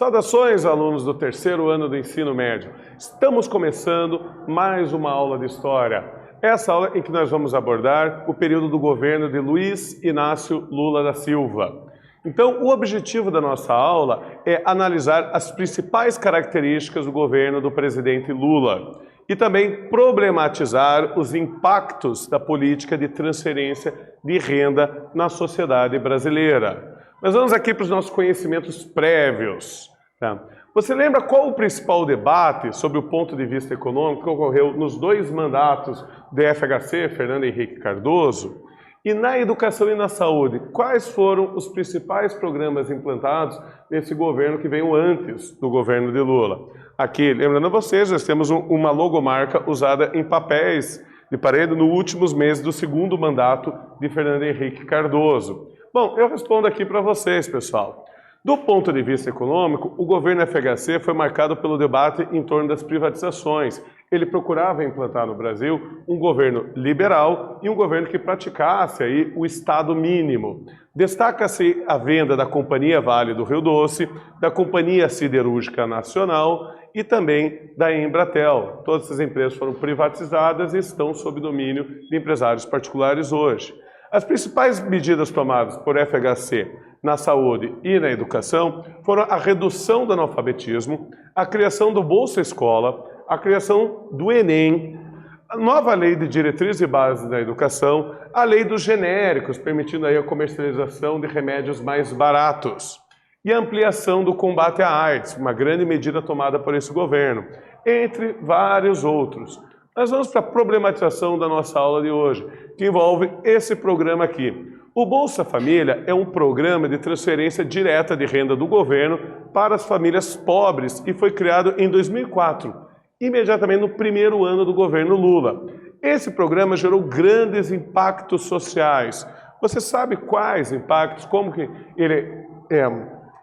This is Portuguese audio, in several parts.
Saudações, alunos do terceiro ano do ensino médio. Estamos começando mais uma aula de História. Essa aula em que nós vamos abordar o período do governo de Luiz Inácio Lula da Silva. Então, o objetivo da nossa aula é analisar as principais características do governo do presidente Lula e também problematizar os impactos da política de transferência de renda na sociedade brasileira. Mas vamos aqui para os nossos conhecimentos prévios. Tá? Você lembra qual o principal debate sobre o ponto de vista econômico que ocorreu nos dois mandatos do FHC, Fernando Henrique Cardoso? E na educação e na saúde, quais foram os principais programas implantados nesse governo que veio antes do governo de Lula? Aqui, lembrando vocês, nós temos uma logomarca usada em papéis de parede nos últimos meses do segundo mandato de Fernando Henrique Cardoso. Bom, eu respondo aqui para vocês, pessoal. Do ponto de vista econômico, o governo FHC foi marcado pelo debate em torno das privatizações. Ele procurava implantar no Brasil um governo liberal e um governo que praticasse aí o Estado mínimo. Destaca-se a venda da Companhia Vale do Rio Doce, da Companhia Siderúrgica Nacional e também da Embratel. Todas essas empresas foram privatizadas e estão sob domínio de empresários particulares hoje. As principais medidas tomadas por FHC na saúde e na educação foram a redução do analfabetismo, a criação do Bolsa Escola, a criação do Enem, a nova lei de diretrizes e bases da educação, a lei dos genéricos, permitindo aí a comercialização de remédios mais baratos, e a ampliação do combate à AIDS, uma grande medida tomada por esse governo, entre vários outros. Nós vamos para a problematização da nossa aula de hoje, que envolve esse programa aqui. O Bolsa Família é um programa de transferência direta de renda do governo para as famílias pobres e foi criado em 2004, imediatamente no primeiro ano do governo Lula. Esse programa gerou grandes impactos sociais. Você sabe quais impactos, como que ele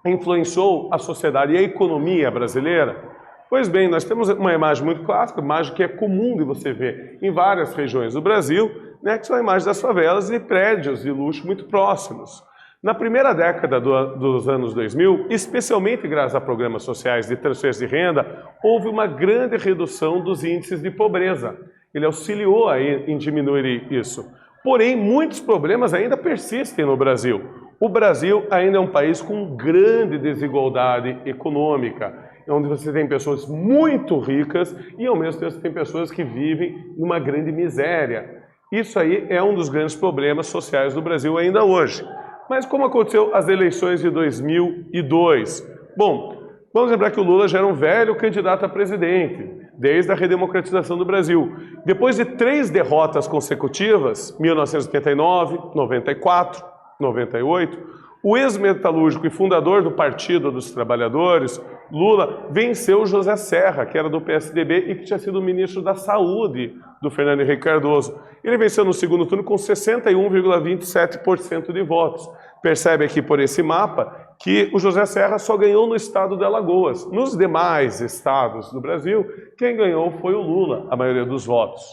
influenciou a sociedade e a economia brasileira? Pois bem, nós temos uma imagem muito clássica, uma imagem que é comum de você ver em várias regiões do Brasil, né, que são a imagem das favelas e prédios de luxo muito próximos. Na primeira década dos anos 2000, especialmente graças a programas sociais de transferência de renda, houve uma grande redução dos índices de pobreza. Ele auxiliou aí em diminuir isso. Porém, muitos problemas ainda persistem no Brasil. O Brasil ainda é um país com grande desigualdade econômica, onde você tem pessoas muito ricas e ao mesmo tempo você tem pessoas que vivem numa grande miséria. Isso aí é um dos grandes problemas sociais do Brasil ainda hoje. Mas como aconteceu as eleições de 2002? Bom, vamos lembrar que o Lula já era um velho candidato a presidente, desde a redemocratização do Brasil. Depois de 3 derrotas consecutivas, 1989, 94, 98, o ex-metalúrgico e fundador do Partido dos Trabalhadores, Lula, venceu José Serra, que era do PSDB e que tinha sido ministro da Saúde do Fernando Henrique Cardoso. Ele venceu no segundo turno com 61,27% de votos. Percebe aqui por esse mapa que o José Serra só ganhou no estado de Alagoas. Nos demais estados do Brasil, quem ganhou foi o Lula, a maioria dos votos.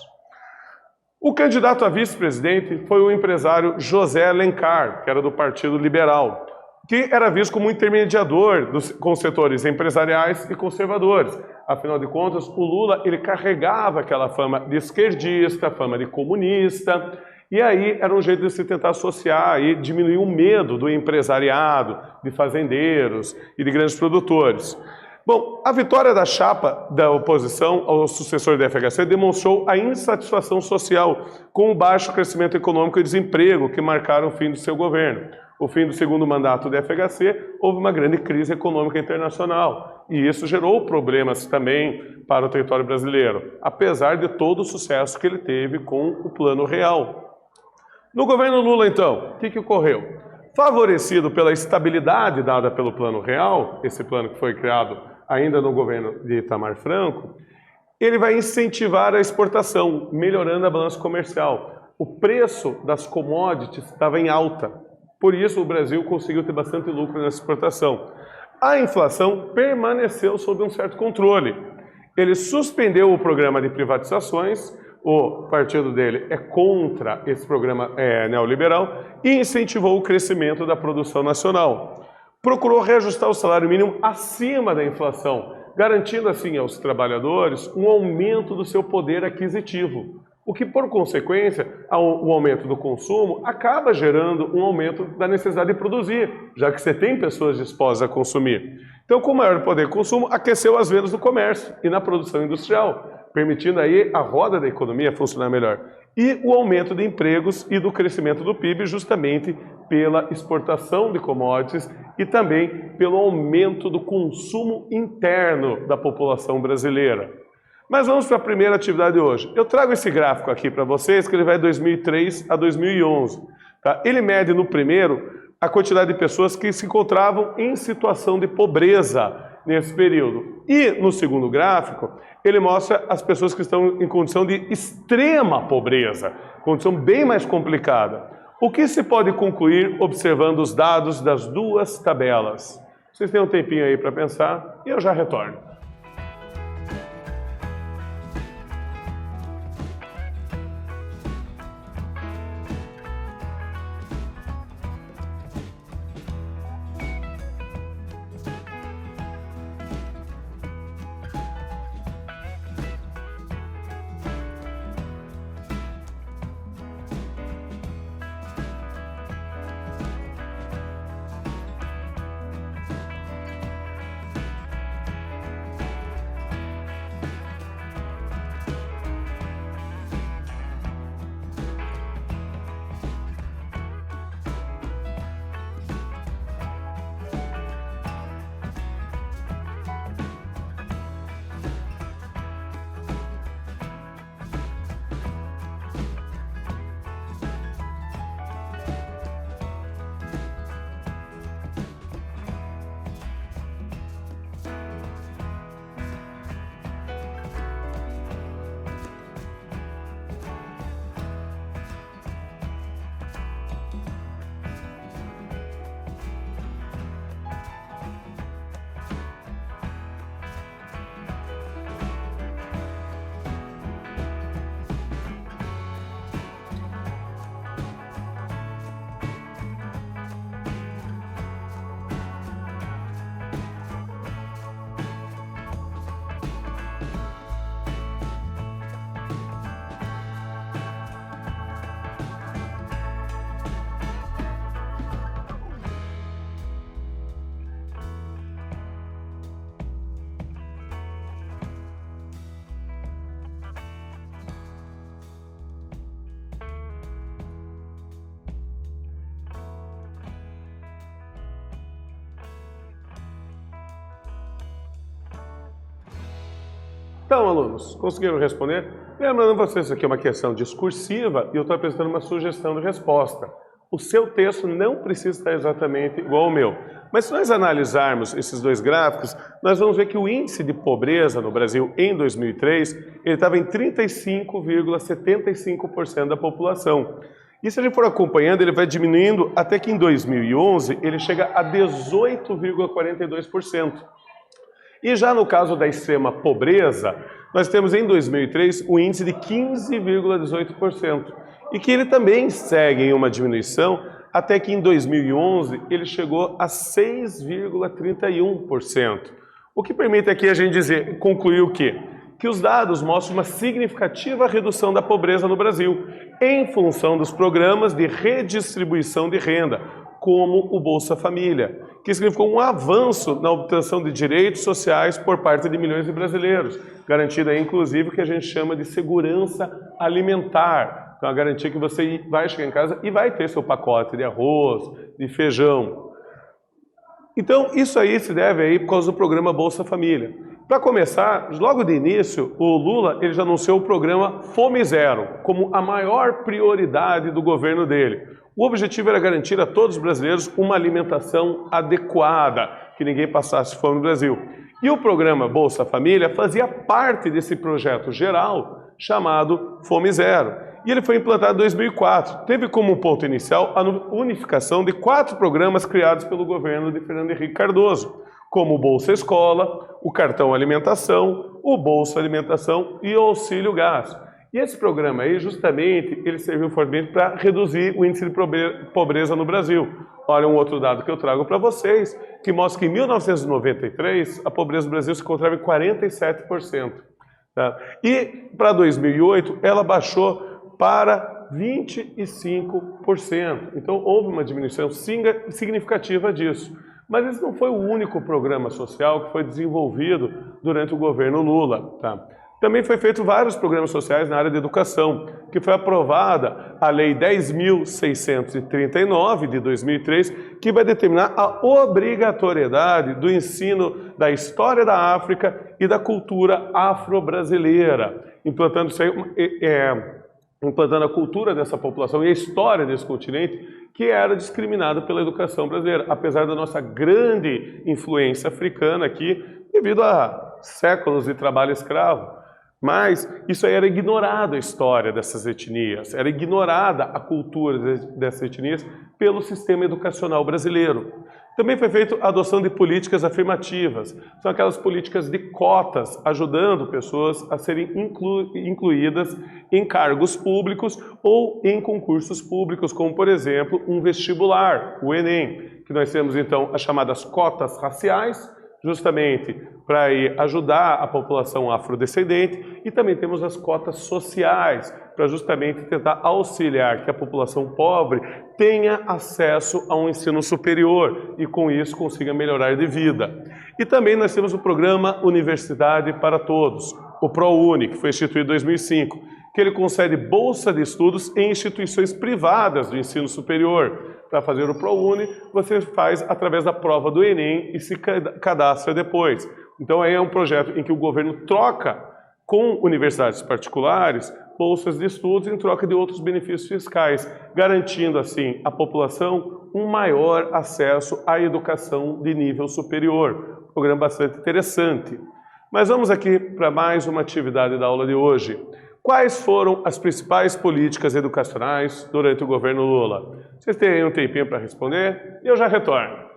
O candidato a vice-presidente foi o empresário José Alencar, que era do Partido Liberal, que era visto como um intermediador com os setores empresariais e conservadores. Afinal de contas, o Lula ele carregava aquela fama de esquerdista, fama de comunista, e aí era um jeito de se tentar associar e diminuir o medo do empresariado, de fazendeiros e de grandes produtores. Bom, a vitória da chapa da oposição ao sucessor da FHC demonstrou a insatisfação social com o baixo crescimento econômico e desemprego que marcaram o fim do seu governo. O fim do segundo mandato da FHC, houve uma grande crise econômica internacional e isso gerou problemas também para o território brasileiro, apesar de todo o sucesso que ele teve com o Plano Real. No governo Lula, então, o que ocorreu? Favorecido pela estabilidade dada pelo Plano Real, esse plano que foi criado ainda no governo de Itamar Franco, ele vai incentivar a exportação, melhorando a balança comercial. O preço das commodities estava em alta, por isso o Brasil conseguiu ter bastante lucro nessa exportação. A inflação permaneceu sob um certo controle. Ele suspendeu o programa de privatizações, o partido dele é contra esse programa neoliberal, e incentivou o crescimento da produção nacional. procurou reajustar o salário mínimo acima da inflação, garantindo assim aos trabalhadores um aumento do seu poder aquisitivo, o que, por consequência, o aumento do consumo acaba gerando um aumento da necessidade de produzir, já que você tem pessoas dispostas a consumir. Então, com maior poder de consumo, aqueceu as vendas do comércio e na produção industrial, permitindo aí a roda da economia funcionar melhor. E o aumento de empregos e do crescimento do PIB justamente pela exportação de commodities e também pelo aumento do consumo interno da população brasileira. Mas vamos para a primeira atividade de hoje. Eu trago esse gráfico aqui para vocês, que ele vai de 2003 a 2011. Tá? Ele mede no primeiro a quantidade de pessoas que se encontravam em situação de pobreza nesse período. E no segundo gráfico, ele mostra as pessoas que estão em condição de extrema pobreza, condição bem mais complicada. O que se pode concluir observando os dados das duas tabelas? Vocês têm um tempinho aí para pensar e eu já retorno. Então, alunos, conseguiram responder? Lembrando vocês, isso aqui é uma questão discursiva e eu estou apresentando uma sugestão de resposta. O seu texto não precisa estar exatamente igual ao meu. Mas se nós analisarmos esses dois gráficos, nós vamos ver que o índice de pobreza no Brasil em 2003, ele estava em 35,75% da população. E se a gente for acompanhando, ele vai diminuindo até que em 2011 ele chega a 18,42%. E já no caso da extrema pobreza, nós temos em 2003 um índice de 15,18%. E que ele também segue em uma diminuição, até que em 2011 ele chegou a 6,31%. O que permite aqui a gente concluir o quê? Que os dados mostram uma significativa redução da pobreza no Brasil, em função dos programas de redistribuição de renda, como o Bolsa Família, que significou um avanço na obtenção de direitos sociais por parte de milhões de brasileiros, garantida inclusive o que a gente chama de segurança alimentar. Então, a garantia que você vai chegar em casa e vai ter seu pacote de arroz, de feijão. Então, isso aí se deve aí por causa do programa Bolsa Família. Para começar, logo de início, o Lula ele já anunciou o programa Fome Zero como a maior prioridade do governo dele. O objetivo era garantir a todos os brasileiros uma alimentação adequada, que ninguém passasse fome no Brasil. E o programa Bolsa Família fazia parte desse projeto geral chamado Fome Zero. E ele foi implantado em 2004. Teve como ponto inicial a unificação de 4 programas criados pelo governo de Fernando Henrique Cardoso, como o Bolsa Escola, o Cartão Alimentação, o Bolsa Alimentação e o Auxílio Gás. E esse programa aí, justamente, ele serviu fortemente para reduzir o índice de pobreza no Brasil. Olha um outro dado que eu trago para vocês, que mostra que em 1993 a pobreza do Brasil se encontrava em 47%. Tá? E para 2008 ela baixou para 25%. Então houve uma diminuição significativa disso. Mas esse não foi o único programa social que foi desenvolvido durante o governo Lula. Tá? Também foi feito vários programas sociais na área de educação, que foi aprovada a Lei 10.639 de 2003, que vai determinar a obrigatoriedade do ensino da história da África e da cultura afro-brasileira, implantando a cultura dessa população e a história desse continente, que era discriminada pela educação brasileira, apesar da nossa grande influência africana aqui, devido a séculos de trabalho escravo. Mas isso aí era ignorado, a história dessas etnias, era ignorada a cultura dessas etnias pelo sistema educacional brasileiro. Também foi feita a adoção de políticas afirmativas, são aquelas políticas de cotas, ajudando pessoas a serem incluídas em cargos públicos ou em concursos públicos, como por exemplo um vestibular, o Enem, que nós temos então as chamadas cotas raciais, justamente para ajudar a população afrodescendente, e também temos as cotas sociais, para justamente tentar auxiliar que a população pobre tenha acesso a um ensino superior e com isso consiga melhorar de vida. E também nós temos o programa Universidade para Todos, o ProUni, que foi instituído em 2005, que ele concede bolsa de estudos em instituições privadas do ensino superior. Para fazer o ProUni, você faz através da prova do Enem e se cadastra depois. Então, aí é um projeto em que o governo troca com universidades particulares bolsas de estudos em troca de outros benefícios fiscais, garantindo, assim, à população um maior acesso à educação de nível superior. Um programa bastante interessante. Mas vamos aqui para mais uma atividade da aula de hoje. Quais foram as principais políticas educacionais durante o governo Lula? Vocês têm aí um tempinho para responder e eu já retorno.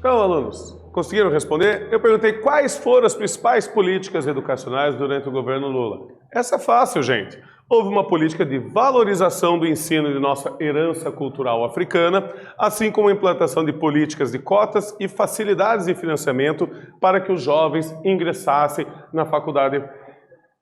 Então, alunos, conseguiram responder? Eu perguntei quais foram as principais políticas educacionais durante o governo Lula. Essa é fácil, gente. Houve uma política de valorização do ensino de nossa herança cultural africana, assim como a implantação de políticas de cotas e facilidades de financiamento para que os jovens ingressassem na faculdade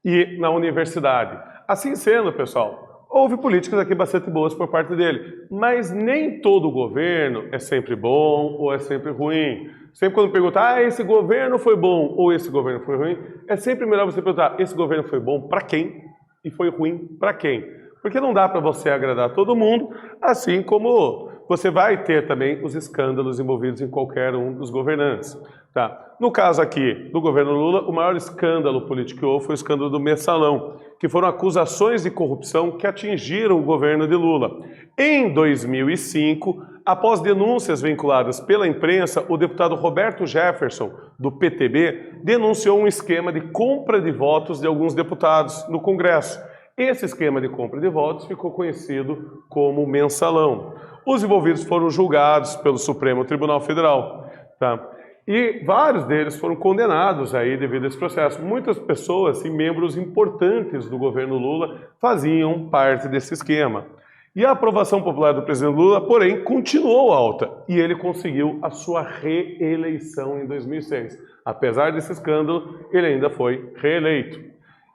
e na universidade. Assim sendo, pessoal, houve políticas aqui bastante boas por parte dele, mas nem todo governo é sempre bom ou é sempre ruim. Sempre quando perguntar, esse governo foi bom ou esse governo foi ruim, é sempre melhor você perguntar, esse governo foi bom para quem e foi ruim para quem? Porque não dá para você agradar todo mundo, assim como você vai ter também os escândalos envolvidos em qualquer um dos governantes. Tá? No caso aqui do governo Lula, o maior escândalo político que houve foi o escândalo do Mensalão, que foram acusações de corrupção que atingiram o governo de Lula. Em 2005, após denúncias vinculadas pela imprensa, o deputado Roberto Jefferson, do PTB, denunciou um esquema de compra de votos de alguns deputados no Congresso. Esse esquema de compra de votos ficou conhecido como Mensalão. Os envolvidos foram julgados pelo Supremo Tribunal Federal. Tá? E vários deles foram condenados aí devido a esse processo. Muitas pessoas e membros importantes do governo Lula faziam parte desse esquema. E a aprovação popular do presidente Lula, porém, continuou alta e ele conseguiu a sua reeleição em 2006. Apesar desse escândalo, ele ainda foi reeleito.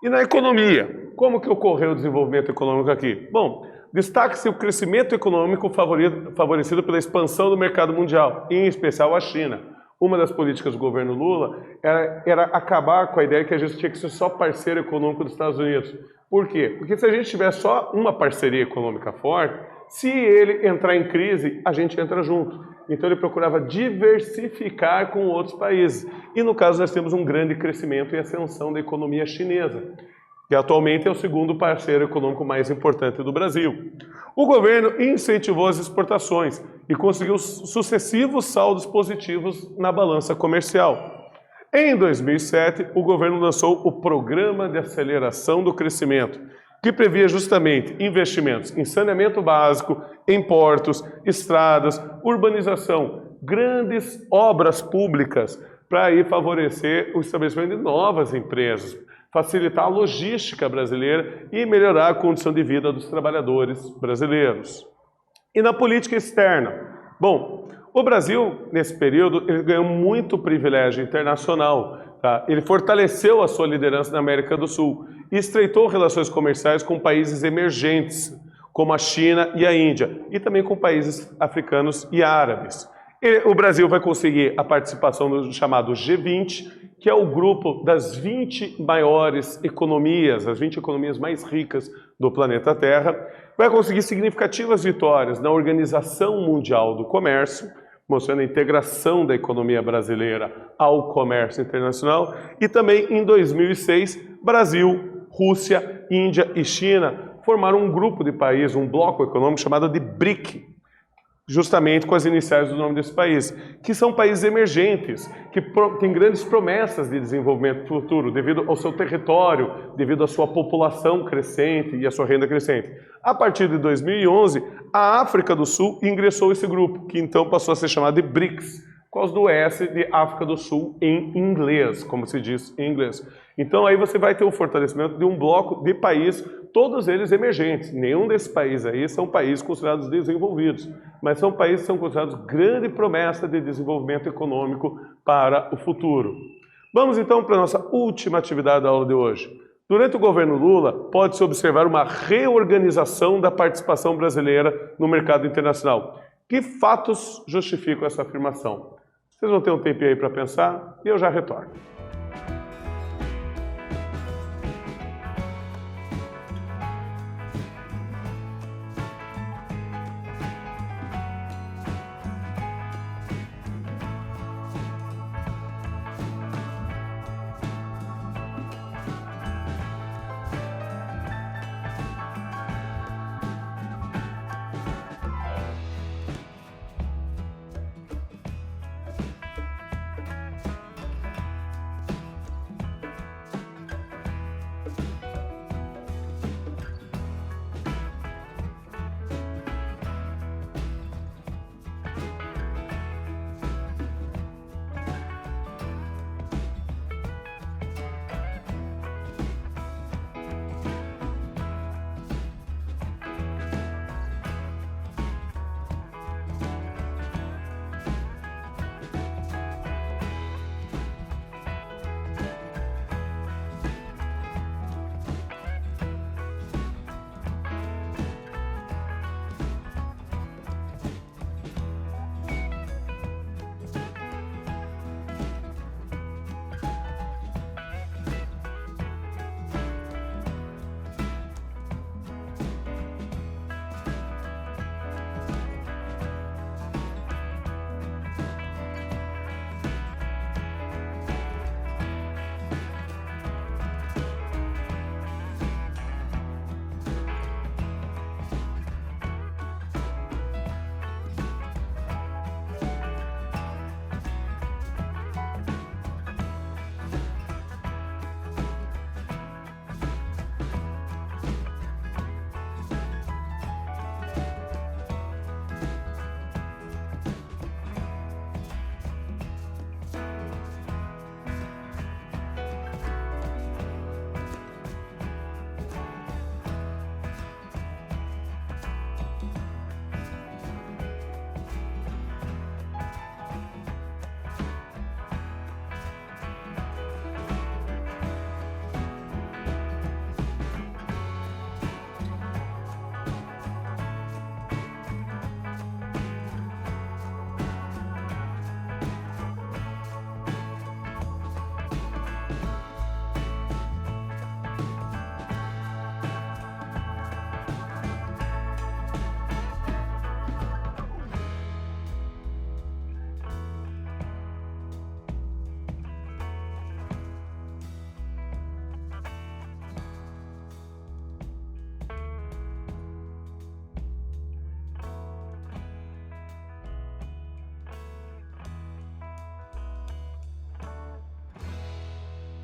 E na economia, como que ocorreu o desenvolvimento econômico aqui? Bom, destaque-se o crescimento econômico favorecido pela expansão do mercado mundial, em especial a China. Uma das políticas do governo Lula era acabar com a ideia que a gente tinha que ser só parceiro econômico dos Estados Unidos. Por quê? Porque se a gente tiver só uma parceria econômica forte, se ele entrar em crise, a gente entra junto. Então ele procurava diversificar com outros países. E no caso nós temos um grande crescimento e ascensão da economia chinesa, que atualmente é o segundo parceiro econômico mais importante do Brasil. O governo incentivou as exportações e conseguiu sucessivos saldos positivos na balança comercial. Em 2007, o governo lançou o Programa de Aceleração do Crescimento, que previa justamente investimentos em saneamento básico, em portos, estradas, urbanização, grandes obras públicas, para aí favorecer o estabelecimento de novas empresas, facilitar a logística brasileira e melhorar a condição de vida dos trabalhadores brasileiros. E na política externa? Bom, o Brasil, nesse período, ele ganhou muito privilégio internacional. Tá? Ele fortaleceu a sua liderança na América do Sul e estreitou relações comerciais com países emergentes, como a China e a Índia, e também com países africanos e árabes. O Brasil vai conseguir a participação do chamado G20, que é o grupo das 20 maiores economias, as 20 economias mais ricas do planeta Terra, vai conseguir significativas vitórias na Organização Mundial do Comércio, mostrando a integração da economia brasileira ao comércio internacional, e também em 2006, Brasil, Rússia, Índia e China formaram um grupo de países, um bloco econômico chamado de BRIC, justamente com as iniciais do nome desse país, que são países emergentes, que têm grandes promessas de desenvolvimento futuro, devido ao seu território, devido à sua população crescente e à sua renda crescente. A partir de 2011, a África do Sul ingressou esse grupo, que então passou a ser chamado de BRICS, por causa do S de África do Sul em inglês, como se diz em inglês. Então aí você vai ter o fortalecimento de um bloco de países, todos eles emergentes. Nenhum desses países aí são países considerados desenvolvidos, mas são países que são considerados grande promessa de desenvolvimento econômico para o futuro. Vamos então para a nossa última atividade da aula de hoje. Durante o governo Lula, pode-se observar uma reorganização da participação brasileira no mercado internacional. Que fatos justificam essa afirmação? Vocês vão ter um tempinho aí para pensar e eu já retorno.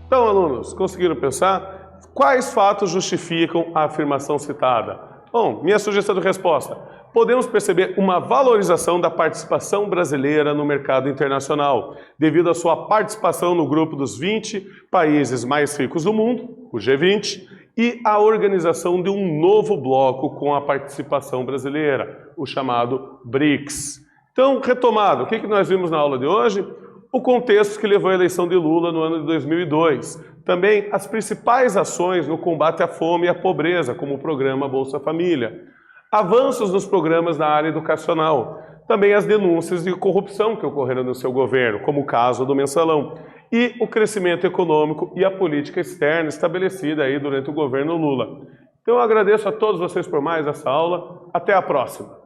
Então, alunos, conseguiram pensar? Quais fatos justificam a afirmação citada? Bom, minha sugestão de resposta. Podemos perceber uma valorização da participação brasileira no mercado internacional, devido à sua participação no grupo dos 20 países mais ricos do mundo, o G20, e a organização de um novo bloco com a participação brasileira, o chamado BRICS. Então, retomado, o que nós vimos na aula de hoje? O contexto que levou à eleição de Lula no ano de 2002. Também as principais ações no combate à fome e à pobreza, como o programa Bolsa Família. Avanços nos programas na área educacional. Também as denúncias de corrupção que ocorreram no seu governo, como o caso do Mensalão. E o crescimento econômico e a política externa estabelecida aí durante o governo Lula. Então eu agradeço a todos vocês por mais essa aula. Até a próxima.